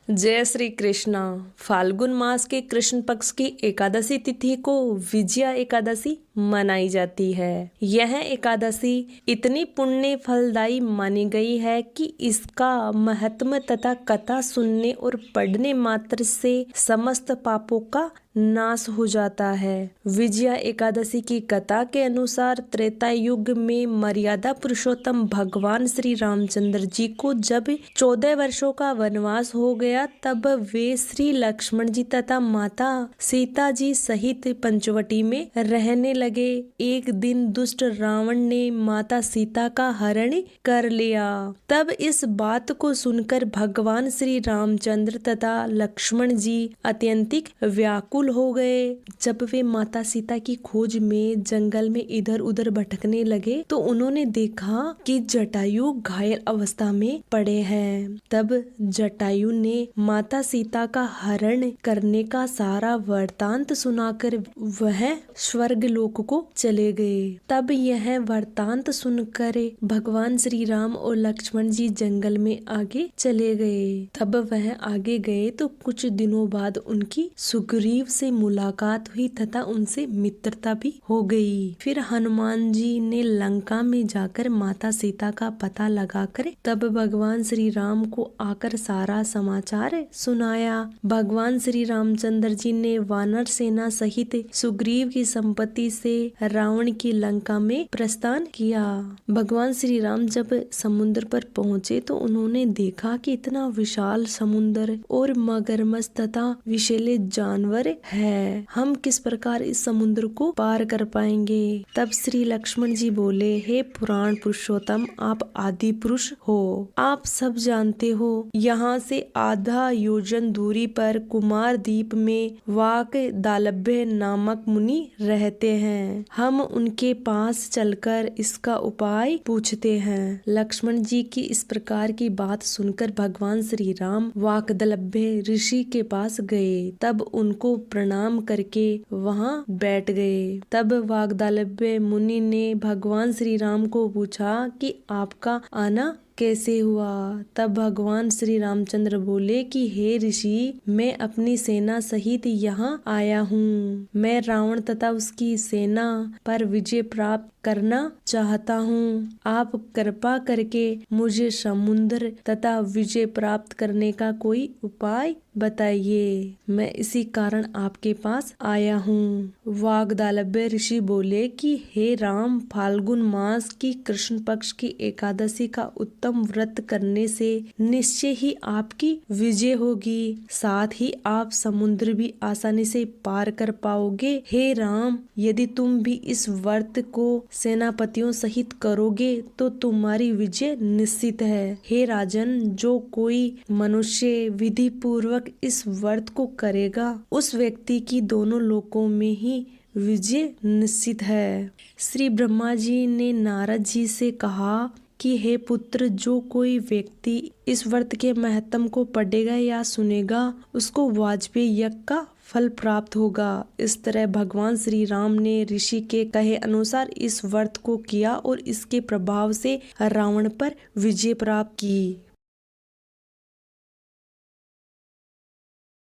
जय श्री कृष्णा। फाल्गुन मास के कृष्ण पक्ष की एकादशी तिथि को विजया एकादशी मनाई जाती है। यह एकादशी इतनी पुण्य फलदायी मानी गई है कि इसका महत्व तथा कथा सुनने और पढ़ने मात्र से समस्त पापों का नाश हो जाता है। विजया एकादशी की कथा के अनुसार त्रेता युग में मर्यादा पुरुषोत्तम भगवान श्री रामचंद्र जी को जब 14 वर्षों का वनवास हो गया, तब वे श्री लक्ष्मण जी तथा माता सीता जी सहित पंचवटी में रहने लगे। एक दिन दुष्ट रावण ने माता सीता का हरण कर लिया। तब इस बात को सुनकर भगवान श्री रामचंद्र तथा लक्ष्मण जी अत्यंतिक व्याकुल हो गए। जब वे माता सीता की खोज में जंगल में इधर उधर भटकने लगे तो उन्होंने देखा कि जटायु घायल अवस्था में पड़े हैं। तब जटायु ने माता सीता का हरण करने का सारा वृतांत सुनाकर वह स्वर्ग लोक को चले गए। तब यह वृतांत सुनकर भगवान श्री राम और लक्ष्मण जी जंगल में आगे चले गए। तब वह आगे गए तो कुछ दिनों बाद उनकी सुग्रीव से मुलाकात हुई तथा उनसे मित्रता भी हो गई। फिर हनुमान जी ने लंका में जाकर माता सीता का पता लगाकर तब भगवान श्री राम को आकर सारा समाचार सुनाया। भगवान श्री रामचंद्र जी ने वानर सेना सहित सुग्रीव की संपत्ति से रावण की लंका में प्रस्थान किया। भगवान श्री राम जब समुद्र पर पहुँचे तो उन्होंने देखा कि इतना विशाल समुद्र और मगरमच्छ तथा विषैले जानवर है, हम किस प्रकार इस समुद्र को पार कर पाएंगे। तब श्री लक्ष्मण जी बोले, हे पुराण पुरुषोत्तम, आप आदि पुरुष हो, आप सब जानते हो। यहाँ से आधा योजन दूरी पर कुमार द्वीप में वाक दालभ्य नामक मुनि रहते हैं। हम उनके पास चलकर इसका उपाय पूछते हैं। लक्ष्मण जी की इस प्रकार की बात सुनकर भगवान श्री राम वाकदलभ्य ऋषि के पास गए। तब उनको प्रणाम करके वहाँ बैठ गए। तब वागदालभ्य मुनि ने भगवान श्री राम को पूछा कि आपका आना कैसे हुआ। तब भगवान श्री रामचंद्र बोले कि हे ऋषि, मैं अपनी सेना सहित यहाँ आया हूँ। मैं रावण तथा उसकी सेना पर विजय प्राप्त करना चाहता हूँ। आप कृपा करके मुझे समुद्र तथा विजय प्राप्त करने का कोई उपाय बताइए, मैं इसी कारण आपके पास आया हूँ। वागदालभ्य ऋषि बोले कि हे राम, फाल्गुन मास की कृष्ण पक्ष की एकादशी का उत्तम व्रत करने से निश्चय ही आपकी विजय होगी, साथ ही आप समुद्र भी आसानी से पार कर पाओगे। हे राम, यदि तुम भी इस व्रत को सेनापतियों सहित करोगे तो तुम्हारी विजय निश्चित है। हे राजन, जो कोई मनुष्य विधि पूर्वक इस व्रत को करेगा उस व्यक्ति की दोनों लोकों में ही विजय निश्चित है। श्री ब्रह्मा जी ने नारद जी से कहा कि हे पुत्र, जो कोई व्यक्ति इस व्रत के महत्व को पढ़ेगा या सुनेगा उसको वाजपेयी यज्ञ का फल प्राप्त होगा। इस तरह भगवान श्री राम ने ऋषि के कहे अनुसार इस व्रत को किया और इसके प्रभाव से रावण पर विजय प्राप्त की।